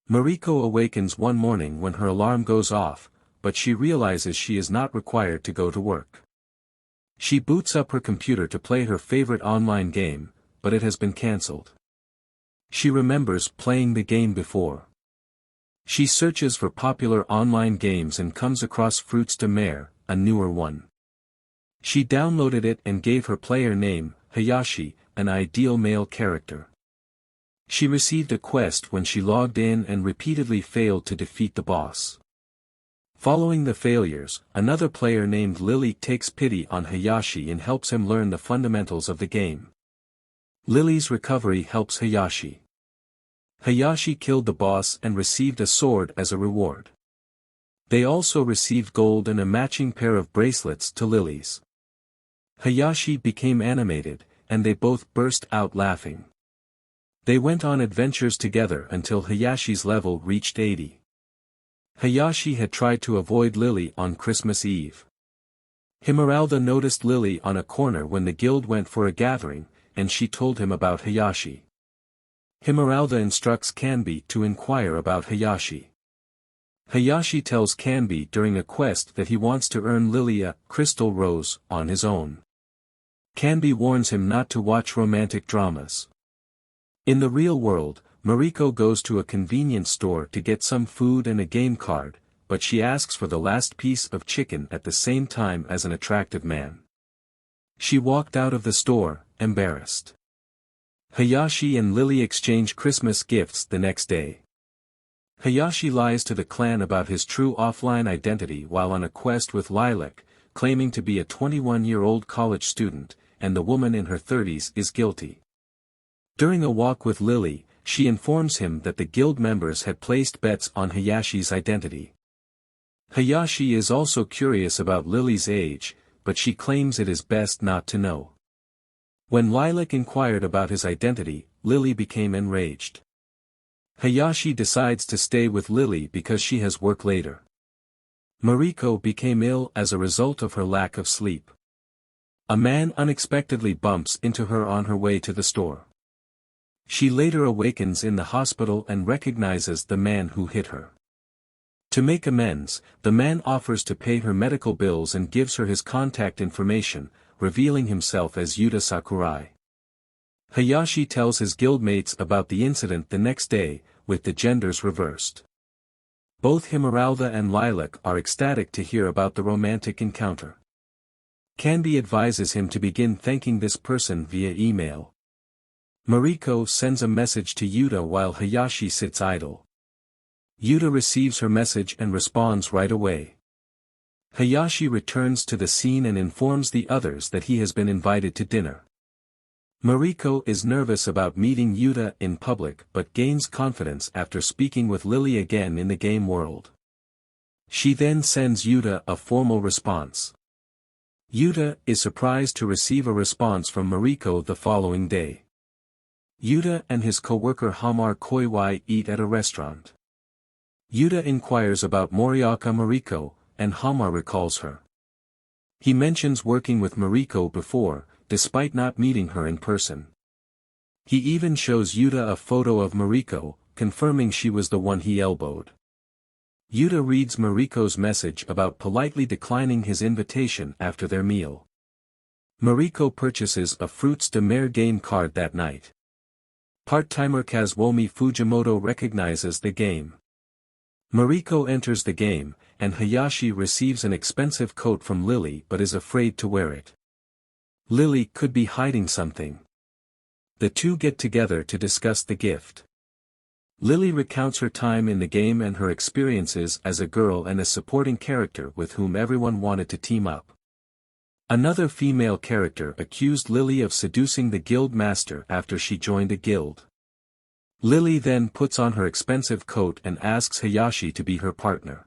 Moriko awakens one morning when her alarm goes off, but she realizes she is not required to go to work. She boots up her computer to play her favorite online game, but it has been cancelled. She remembers playing the game before. She searches for popular online games and comes across Fruits de Mer, a newer one. She downloaded it and gave her player name, Hayashi, an ideal male character. She received a quest when she logged in and repeatedly failed to defeat the boss. Following the failures, another player named Lily takes pity on Hayashi and helps him learn the fundamentals of the game. Lily's recovery helps Hayashi. Hayashi killed the boss and received a sword as a reward. They also received gold and a matching pair of bracelets to Lily's. Hayashi became animated, and they both burst out laughing. They went on adventures together until Hayashi's level reached 80. Hayashi had tried to avoid Lily on Christmas Eve. Himeralda noticed Lily on a corner when the guild went for a gathering, and she told him about Hayashi. Himeralda instructs Kanbi to inquire about Hayashi. Hayashi tells Kanbi during a quest that he wants to earn Lily a crystal rose on his own. Kanbi warns him not to watch romantic dramas. In the real world, Moriko goes to a convenience store to get some food and a game card, but she asks for the last piece of chicken at the same time as an attractive man. She walked out of the store, embarrassed. Hayashi and Lily exchange Christmas gifts the next day. Hayashi lies to the clan about his true offline identity while on a quest with Lilac, claiming to be a 21-year-old college student, and the woman in her 30s is guilty. During a walk with Lily, she informs him that the guild members had placed bets on Hayashi's identity. Hayashi is also curious about Lily's age, but she claims it is best not to know. When Lilac inquired about his identity, Lily became enraged. Hayashi decides to stay with Lily because she has work later. Moriko became ill as a result of her lack of sleep. A man unexpectedly bumps into her on her way to the store. She later awakens in the hospital and recognizes the man who hit her. To make amends, the man offers to pay her medical bills and gives her his contact information, revealing himself as Yuta Sakurai. Hayashi tells his guildmates about the incident the next day, with the genders reversed. Both Himeralda and Lilac are ecstatic to hear about the romantic encounter. Kanbi advises him to begin thanking this person via email. Moriko sends a message to Yuta while Hayashi sits idle. Yuta receives her message and responds right away. Hayashi returns to the scene and informs the others that he has been invited to dinner. Moriko is nervous about meeting Yuta in public but gains confidence after speaking with Lily again in the game world. She then sends Yuta a formal response. Yuta is surprised to receive a response from Moriko the following day. Yuta and his co-worker Hamar Koiwai eat at a restaurant. Yuta inquires about Morioka Moriko, and Hamar recalls her. He mentions working with Moriko before, despite not meeting her in person. He even shows Yuta a photo of Moriko, confirming she was the one he elbowed. Yuta reads Moriko's message about politely declining his invitation after their meal. Moriko purchases a Fruits de Mer game card that night. Part-timer Kazuomi Fujimoto recognizes the game. Moriko enters the game, and Hayashi receives an expensive coat from Lily but is afraid to wear it. Lily could be hiding something. The two get together to discuss the gift. Lily recounts her time in the game and her experiences as a girl and a supporting character with whom everyone wanted to team up. Another female character accused Lily of seducing the guild master after she joined a guild. Lily then puts on her expensive coat and asks Hayashi to be her partner.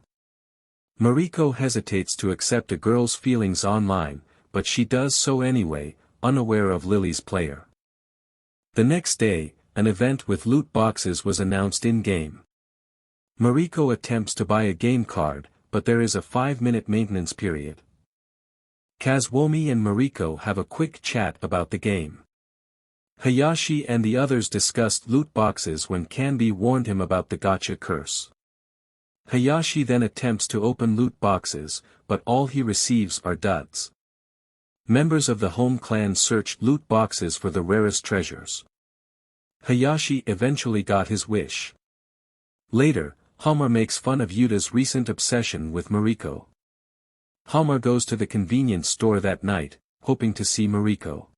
Moriko hesitates to accept a girl's feelings online, but she does so anyway, unaware of Lily's player. The next day, an event with loot boxes was announced in-game. Moriko attempts to buy a game card, but there is a 5-minute maintenance period. Kazuomi and Moriko have a quick chat about the game. Hayashi and the others discussed loot boxes when Kanbi warned him about the gacha curse. Hayashi then attempts to open loot boxes, but all he receives are duds. Members of the home clan searched loot boxes for the rarest treasures. Hayashi eventually got his wish. Later, Hamar makes fun of Yuta's recent obsession with Moriko. Hamar goes to the convenience store that night, hoping to see Moriko.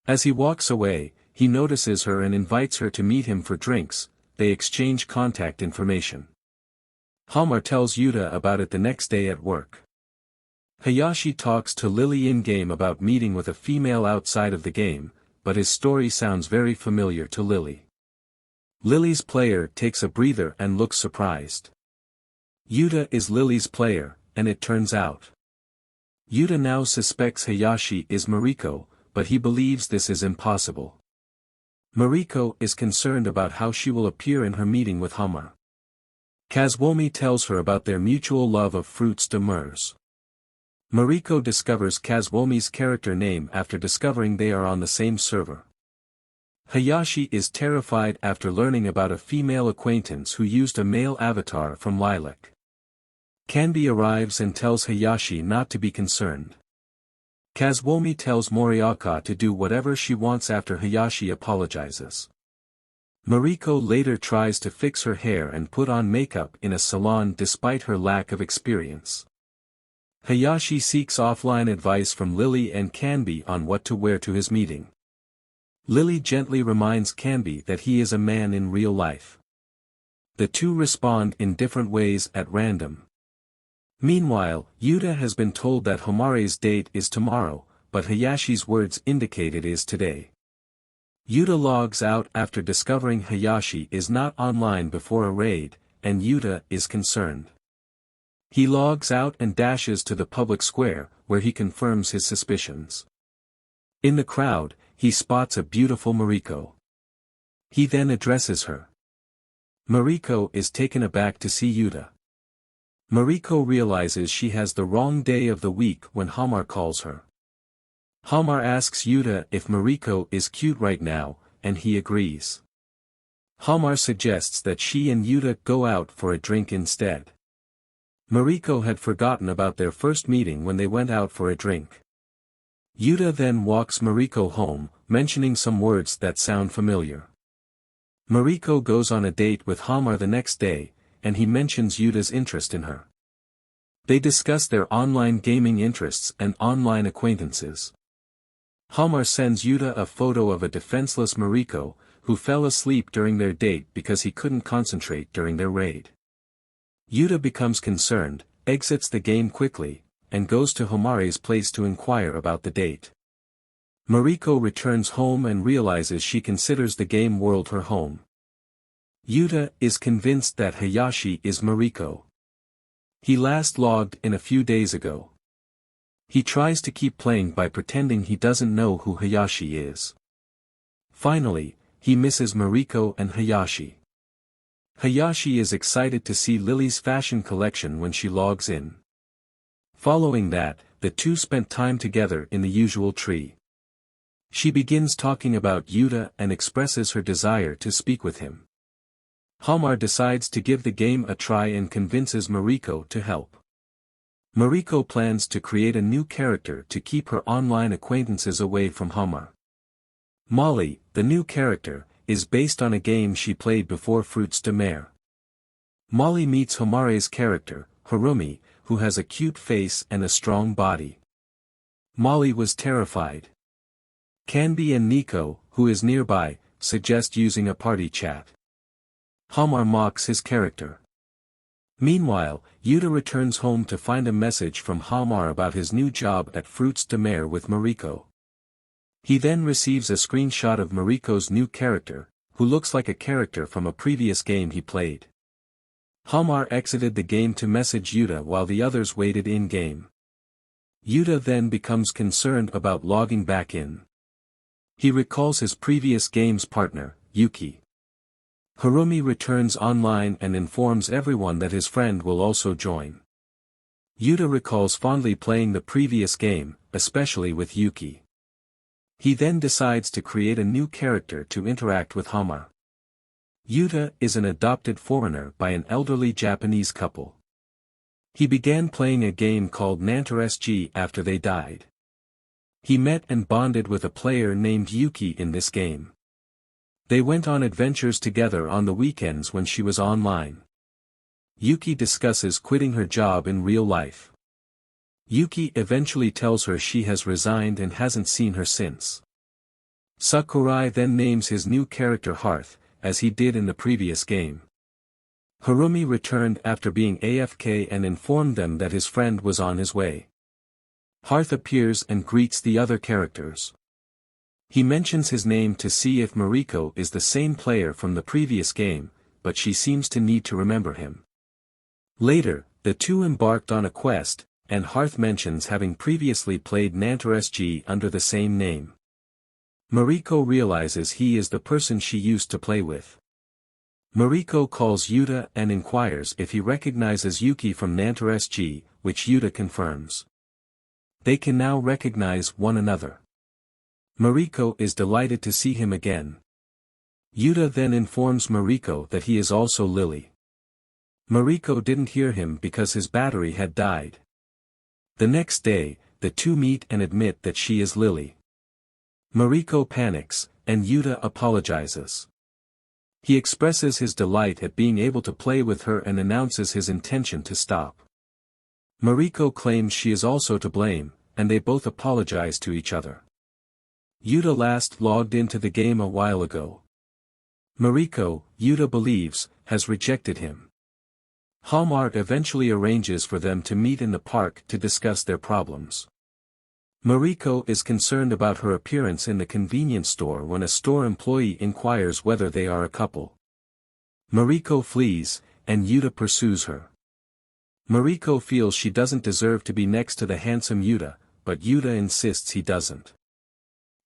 As he walks away, he notices her and invites her to meet him for drinks. They exchange contact information. Hamar tells Yuta about it the next day at work. Hayashi talks to Lily in-game about meeting with a female outside of the game, but his story sounds very familiar to Lily. Lily's player takes a breather and looks surprised. Yuta is Lily's player, and it turns out. Yuta now suspects Hayashi is Moriko, but he believes this is impossible. Moriko is concerned about how she will appear in her meeting with Hamar. Kazuomi tells her about their mutual love of fruits de mer. Moriko discovers Kazuomi's character name after discovering they are on the same server. Hayashi is terrified after learning about a female acquaintance who used a male avatar from Lilac. Kanbi arrives and tells Hayashi not to be concerned. Kazuomi tells Morioka to do whatever she wants after Hayashi apologizes. Moriko later tries to fix her hair and put on makeup in a salon despite her lack of experience. Hayashi seeks offline advice from Lily and Kanbi on what to wear to his meeting. Lily gently reminds Kanbi that he is a man in real life. The two respond in different ways at random. Meanwhile, Yuta has been told that Homare's date is tomorrow, but Hayashi's words indicate it is today. Yuta logs out after discovering Hayashi is not online before a raid, and Yuta is concerned. He logs out and dashes to the public square, where he confirms his suspicions. In the crowd, he spots a beautiful Moriko. He then addresses her. Moriko is taken aback to see Yuta. Moriko realizes she has the wrong day of the week when Hamar calls her. Hamar asks Yuta if Moriko is cute right now, and he agrees. Hamar suggests that she and Yuta go out for a drink instead. Moriko had forgotten about their first meeting when they went out for a drink. Yuta then walks Moriko home, mentioning some words that sound familiar. Moriko goes on a date with Hamar the next day, and he mentions Yuta's interest in her. They discuss their online gaming interests and online acquaintances. Hamar sends Yuta a photo of a defenseless Moriko, who fell asleep during their date because he couldn't concentrate during their raid. Yuta becomes concerned, exits the game quickly, and goes to Homare's place to inquire about the date. Moriko returns home and realizes she considers the game world her home. Yuta is convinced that Hayashi is Moriko. He last logged in a few days ago. He tries to keep playing by pretending he doesn't know who Hayashi is. Finally, he misses Moriko and Hayashi. Hayashi is excited to see Lily's fashion collection when she logs in. Following that, the two spent time together in the usual tree. She begins talking about Yuta and expresses her desire to speak with him. Hamar decides to give the game a try and convinces Moriko to help. Moriko plans to create a new character to keep her online acquaintances away from Hamar. Molly, the new character, is based on a game she played before Fruits de Mer. Molly meets Homare's character, Harumi, who has a cute face and a strong body. Molly was terrified. Kanbi and Nico, who is nearby, suggest using a party chat. Hamar mocks his character. Meanwhile, Yuta returns home to find a message from Hamar about his new job at Fruits de Mer with Moriko. He then receives a screenshot of Moriko's new character, who looks like a character from a previous game he played. Hamar exited the game to message Yuta while the others waited in-game. Yuta then becomes concerned about logging back in. He recalls his previous game's partner, Yuki. Harumi returns online and informs everyone that his friend will also join. Yuta recalls fondly playing the previous game, especially with Yuki. He then decides to create a new character to interact with Hamar. Yuta is an adopted foreigner by an elderly Japanese couple. He began playing a game called Thirties after they died. He met and bonded with a player named Yuki in this game. They went on adventures together on the weekends when she was online. Yuki discusses quitting her job in real life. Yuki eventually tells her she has resigned and hasn't seen her since. Sakurai then names his new character Hearth, as he did in the previous game. Harumi returned after being AFK and informed them that his friend was on his way. Hearth appears and greets the other characters. He mentions his name to see if Moriko is the same player from the previous game, but she seems to need to remember him. Later, the two embarked on a quest, and Hearth mentions having previously played Thirties under the same name. Moriko realizes he is the person she used to play with. Moriko calls Yuta and inquires if he recognizes Yuki from Thirties, which Yuta confirms. They can now recognize one another. Moriko is delighted to see him again. Yuta then informs Moriko that he is also Lily. Moriko didn't hear him because his battery had died. The next day, the two meet and admit that she is Lily. Moriko panics, and Yuta apologizes. He expresses his delight at being able to play with her and announces his intention to stop. Moriko claims she is also to blame, and they both apologize to each other. Yuta last logged into the game a while ago. Moriko, Yuta believes, has rejected him. Hamar eventually arranges for them to meet in the park to discuss their problems. Moriko is concerned about her appearance in the convenience store when a store employee inquires whether they are a couple. Moriko flees, and Yuta pursues her. Moriko feels she doesn't deserve to be next to the handsome Yuta, but Yuta insists he doesn't.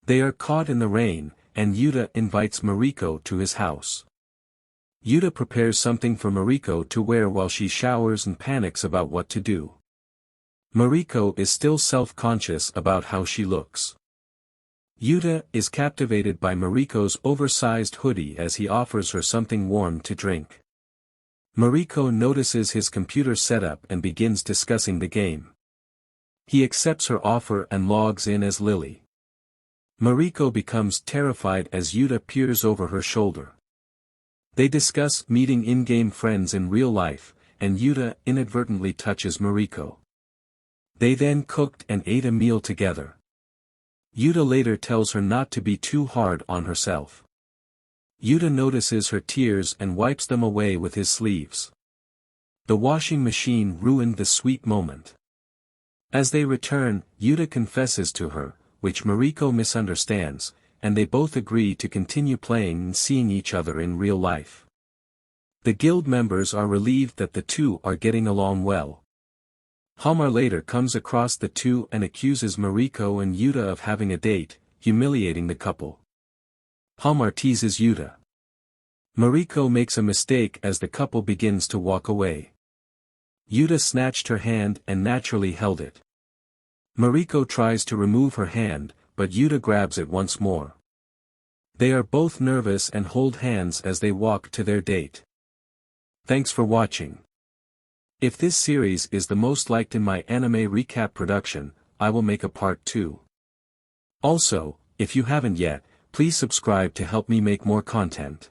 They are caught in the rain, and Yuta invites Moriko to his house. Yuta prepares something for Moriko to wear while she showers and panics about what to do. Moriko is still self-conscious about how she looks. Yuta is captivated by Moriko's oversized hoodie as he offers her something warm to drink. Moriko notices his computer setup and begins discussing the game. He accepts her offer and logs in as Lily. Moriko becomes terrified as Yuta peers over her shoulder. They discuss meeting in-game friends in real life, and Yuta inadvertently touches Moriko. They then cooked and ate a meal together. Yuta later tells her not to be too hard on herself. Yuta notices her tears and wipes them away with his sleeves. The washing machine ruined the sweet moment. As they return, Yuta confesses to her, which Moriko misunderstands, and they both agree to continue playing and seeing each other in real life. The guild members are relieved that the two are getting along well. Hamar later comes across the two and accuses Moriko and Yuta of having a date, humiliating the couple. Hamar teases Yuta. Moriko makes a mistake as the couple begins to walk away. Yuta snatched her hand and naturally held it. Moriko tries to remove her hand, but Yuta grabs it once more. They are both nervous and hold hands as they walk to their date. Thanks for watching. If this series is the most liked in my anime recap production, I will make a part 2. Also, if you haven't yet, please subscribe to help me make more content.